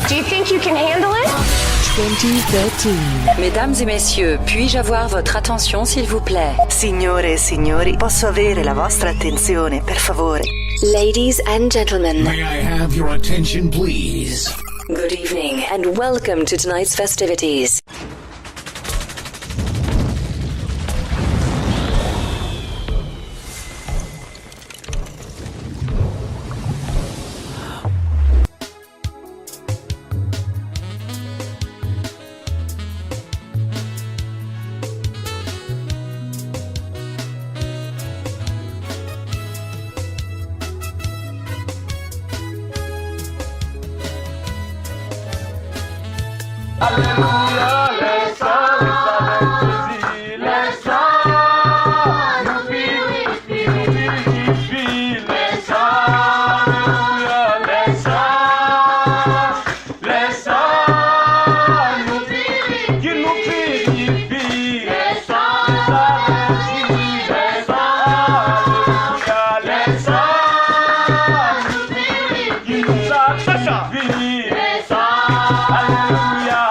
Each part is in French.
Do you think you can handle it? 2013. Mesdames et messieurs, puis-je avoir votre attention s'il vous plaît? Signore e signori, posso avere la vostra attenzione, per favore? Ladies and gentlemen. May I have your attention, please? Good evening and welcome to tonight's festivities. Alléluia, les saints, les saints, nous vivifient, les saints, alléluia, les saints, nous vivifient, qui nous vivifient, les saints, alléluia, les saints, nous vivifient, qui nous sacrifient, les saints, alléluia.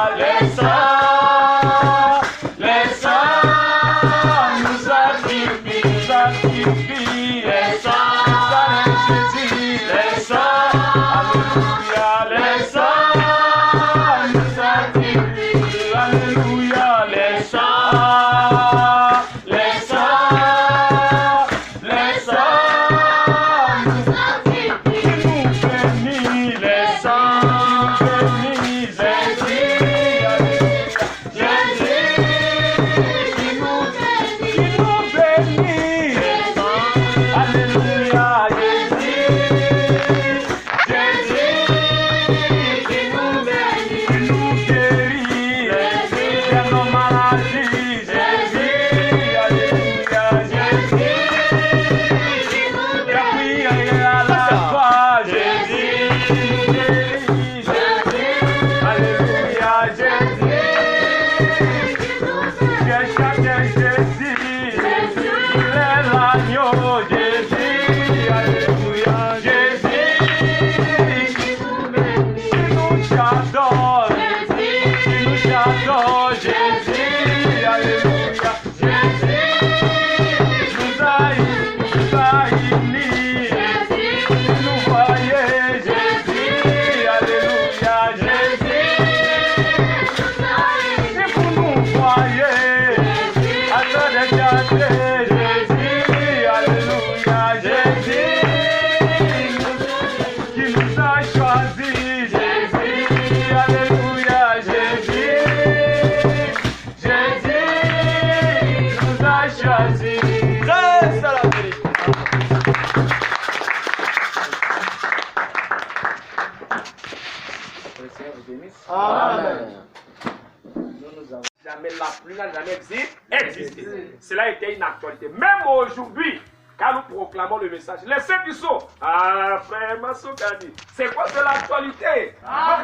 Cela était une actualité. Même aujourd'hui, quand nous proclamons le message, les saints qui sont, frère Massoukani, c'est quoi de l'actualité?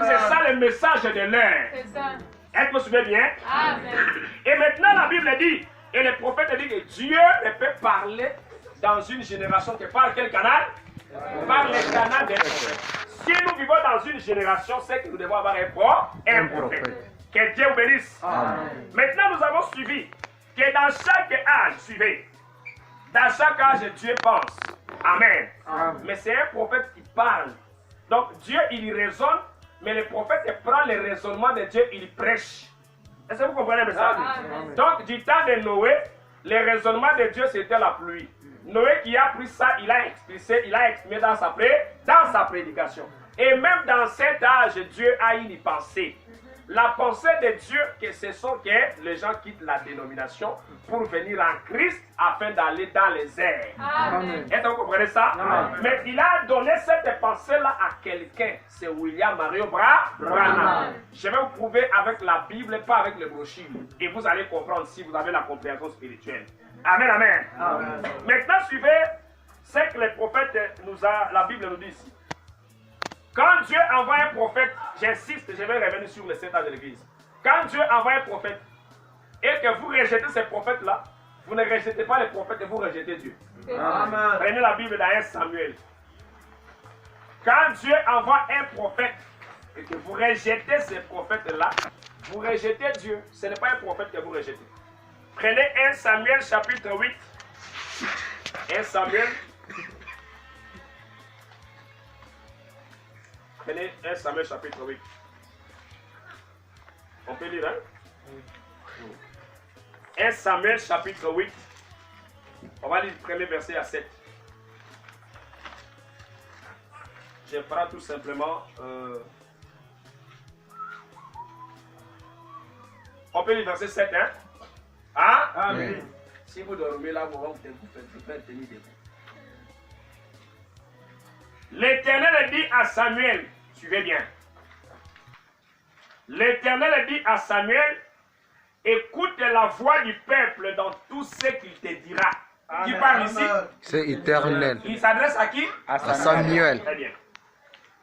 C'est ça le message de l'heure. Est-ce que vous suivez bien? Amen. Et maintenant la Bible dit, et le prophète dit que Dieu ne peut parler dans une génération que par quel canal? Par le canal des prophètes. Si nous vivons dans une génération, c'est que nous devons avoir un prophète. Que Dieu vous bénisse. Amen. Maintenant nous avons suivi que dans chaque âge, suivez, dans chaque âge, Dieu pense. Amen. Amen. Mais c'est un prophète qui parle. Donc Dieu, il raisonne, mais le prophète prend le raisonnement de Dieu, il prêche. Est-ce que vous comprenez ça? Amen. Donc du temps de Noé, le raisonnement de Dieu, c'était la pluie. Noé qui a pris ça, il a explicé, il a exprimé dans sa prédication. Et même dans cet âge, Dieu a une pensée. La pensée de Dieu, que ce sont que les gens quittent la dénomination pour venir en Christ afin d'aller dans les airs. Amen. Est-ce que vous comprenez ça? Amen. Mais il a donné cette pensée-là à quelqu'un. C'est William Mario Branham. Je vais vous prouver avec la Bible, pas avec les brochures. Et vous allez comprendre si vous avez la compréhension spirituelle. Amen, amen. Amen. Maintenant, suivez ce que les prophètes la Bible nous dit ici. Quand Dieu envoie un prophète, j'insiste, je vais revenir sur le 7 ans de l'église. Quand Dieu envoie un prophète et que vous rejetez ce prophète-là, vous ne rejetez pas le prophète, vous rejetez Dieu. Amen. Prenez la Bible dans 1 Samuel. Quand Dieu envoie un prophète et que vous rejetez ces prophètes-là, vous rejetez Dieu. Ce n'est pas un prophète que vous rejetez. Prenez 1 Samuel chapitre 8. 1 Samuel. Prenez 1 Samuel chapitre 8. On peut lire, hein? 1 Samuel chapitre 8. On va lire le premier verset à 7. Je prends tout simplement... On peut lire verset 7, hein? Hein? Amen. Oui. Si vous dormez là, vous faites tenir debout. L'Éternel dit à Samuel, suivez bien. L'Éternel dit à Samuel, écoute la voix du peuple dans tout ce qu'il te dira. Qui parle ici? C'est éternel. Il s'adresse à qui? À Samuel. Très bien.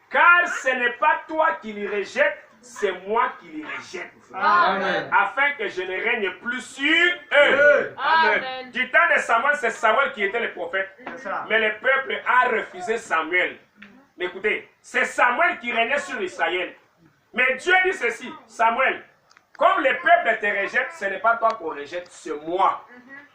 Car ce n'est pas toi qui les rejettes, c'est moi qui les rejette. Amen. Afin que je ne règne plus sur eux. Amen. Du temps de Samuel, c'est Samuel qui était le prophète. Mais le peuple a refusé Samuel. Mais écoutez, c'est Samuel qui régnait sur Israël. Mais Dieu dit ceci, Samuel, comme le peuple te rejette, ce n'est pas toi qu'on rejette, c'est moi.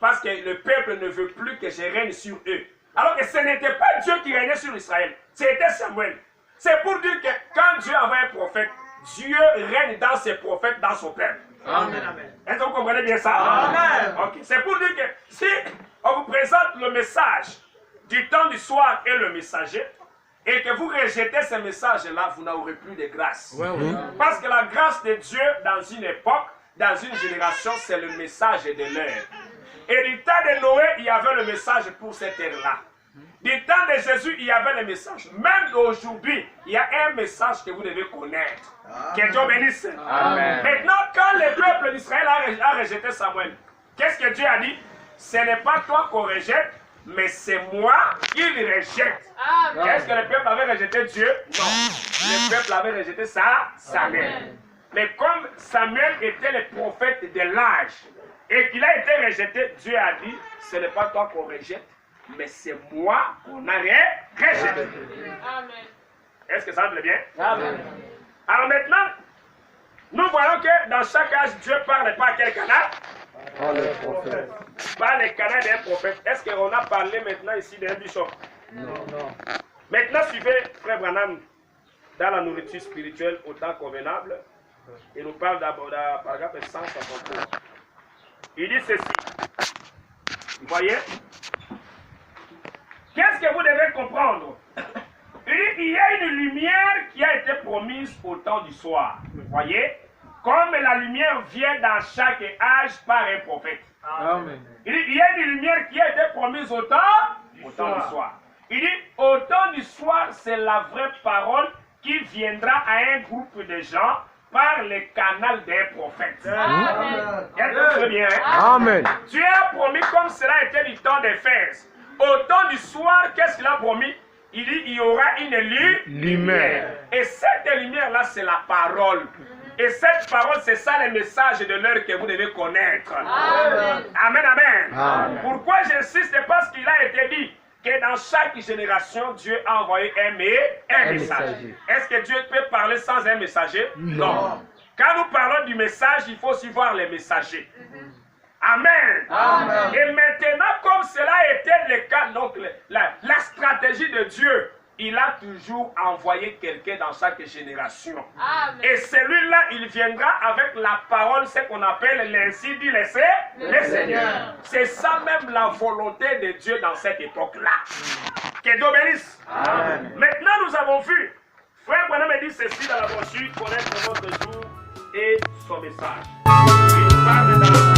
Parce que le peuple ne veut plus que je règne sur eux. Alors que ce n'était pas Dieu qui régnait sur Israël, c'était Samuel. C'est pour dire que quand Dieu envoie un prophète, Dieu règne dans ses prophètes, dans son peuple. Amen. Amen. Est-ce que vous comprenez bien ça? Amen. Okay. C'est pour dire que si on vous présente le message du temps du soir et le messager, et que vous rejetez ce message-là, vous n'aurez plus de grâce. Parce que la grâce de Dieu dans une époque, dans une génération, c'est le message de l'heure. Et du temps de Noé, il y avait le message pour cette ère-là. Du temps de Jésus, il y avait le message. Même aujourd'hui, il y a un message que vous devez connaître. Que Dieu bénisse. Amen. Maintenant, quand le peuple d'Israël a rejeté Samuel, qu'est-ce que Dieu a dit? Ce n'est pas toi qu'on rejette, mais c'est moi qui le rejette. Est-ce que le peuple avait rejeté Dieu? Non. Le peuple avait rejeté Samuel. Mais comme Samuel était le prophète de l'âge et qu'il a été rejeté, Dieu a dit, ce n'est pas toi qu'on rejette, mais c'est moi qu'on a rejeté. Est-ce que ça va bien? Amen. Alors maintenant, nous voyons que dans chaque âge, Dieu parle pas à quel canal? Par le canal d'un prophète. Est-ce qu'on a parlé maintenant ici d'un bishop? Non. Maintenant, suivez Frère Branham dans la nourriture spirituelle au temps convenable. Il nous parle d'abord de paragraphe 163. Il dit ceci. Vous voyez? Qu'est-ce que vous devez comprendre? Il dit il y a une lumière qui a été promise au temps du soir. Vous voyez? Comme la lumière vient dans chaque âge par un prophète. Amen. Il dit il y a une lumière qui a été promise au temps du soir. Il dit au temps du soir, c'est la vraie parole qui viendra à un groupe de gens par le canal des prophètes. Amen. Très bien, hein? Amen. Dieu a promis comme cela était du temps d'Éphèse. Au temps du soir, qu'est-ce qu'il a promis? Il dit il y aura une lumière. Et cette lumière-là, c'est la parole. Et cette parole, c'est ça le message de l'heure que vous devez connaître. Amen. Amen, amen. Amen. Pourquoi j'insiste? Parce qu'il a été dit que dans chaque génération, Dieu a envoyé un messager. Est-ce que Dieu peut parler sans un messager? Non. Quand nous parlons du message, il faut aussi voir les messagers. Amen. Amen. Et maintenant, comme cela était le cas, donc la stratégie de Dieu, il a toujours envoyé quelqu'un dans chaque génération. Amen. Et celui-là, il viendra avec la parole, ce qu'on appelle l'ainsi dit le Seigneur. C'est ça même la volonté de Dieu dans cette époque-là. Que Dieu bénisse. Amen. Maintenant, nous avons vu, Frère Branham dit ceci dans la brochure, connaître votre jour et son message. Il parle dans